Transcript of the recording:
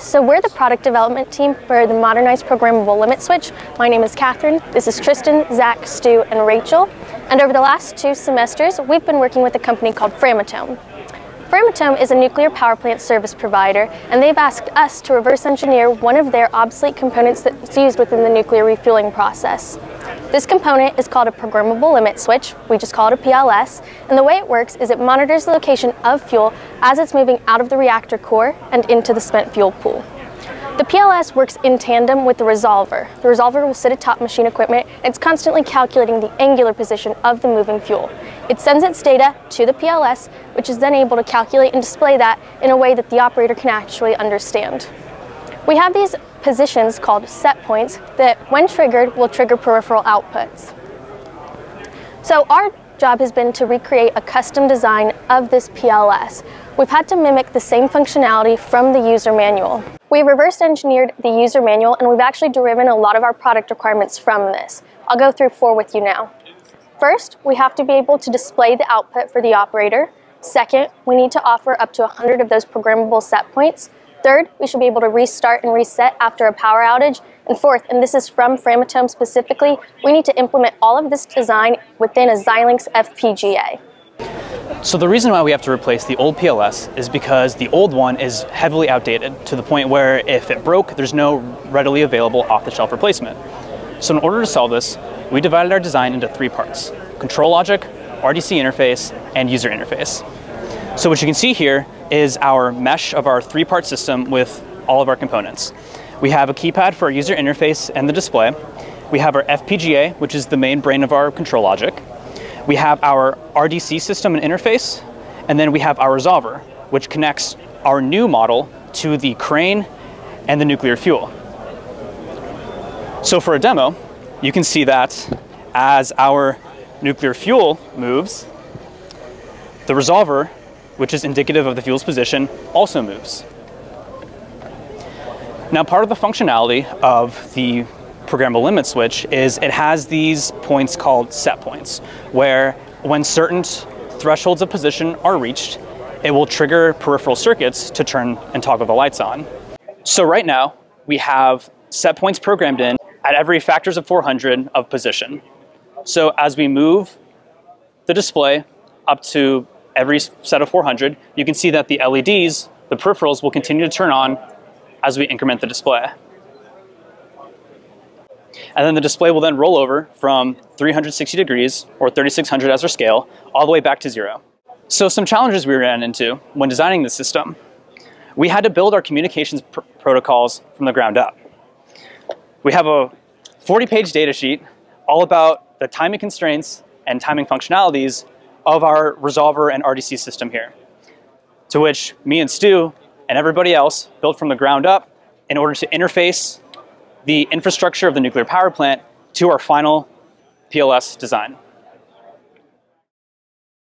So we're the product development team for the Modernized Programmable Limit Switch. My name is Catherine. This is Tristan, Zach, Stu, and Rachel. And over the last 2 semesters, we've been working with a company called Framatome. Framatome is a nuclear power plant service provider, and they've asked us to reverse engineer one of their obsolete components that's used within the nuclear refueling process. This component is called a Programmable Limit Switch. We just call it a PLS, and the way it works is it monitors the location of fuel as it's moving out of the reactor core and into the spent fuel pool. The PLS works in tandem with the resolver. The resolver will sit atop machine equipment, and it's constantly calculating the angular position of the moving fuel. It sends its data to the PLS, which is then able to calculate and display that in a way that the operator can actually understand. We have these positions called set points that, when triggered, will trigger peripheral outputs. So our job has been to recreate a custom design of this PLS. We've had to mimic the same functionality from the user manual. We've reverse engineered the user manual, and we've actually driven a lot of our product requirements from this. I'll go through 4 with you now. First, we have to be able to display the output for the operator. Second, we need to offer up to 100 of those programmable set points. Third, we should be able to restart and reset after a power outage. And fourth, and this is from Framatome specifically, we need to implement all of this design within a Xilinx FPGA. So the reason why we have to replace the old PLS is because the old one is heavily outdated to the point where if it broke, there's no readily available off-the-shelf replacement. So in order to solve this, we divided our design into 3 parts: control logic, RDC interface, and user interface. So what you can see here is our mesh of our 3-part system with all of our components. We have a keypad for our user interface and the display. We have our FPGA, which is the main brain of our control logic. We have our RDC system and interface, and then we have our resolver, which connects our new model to the crane and the nuclear fuel. So for a demo, you can see that as our nuclear fuel moves, the resolver, which is indicative of the fuel's position, also moves. Now, part of the functionality of the programmable limit switch is it has these points called set points, where when certain thresholds of position are reached, it will trigger peripheral circuits to turn and toggle the lights on. So right now, we have set points programmed in at every factors of 400 of position. So as we move the display up to every set of 400, you can see that the LEDs, the peripherals, will continue to turn on as we increment the display. And then the display will then roll over from 360 degrees, or 3600 as our scale, all the way back to 0. So some challenges we ran into when designing the system. We had to build our communications protocols from the ground up. We have a 40-page data sheet all about the timing constraints and timing functionalities of our resolver and RDC system here, to which me and Stu and everybody else built from the ground up in order to interface the infrastructure of the nuclear power plant to our final PLS design.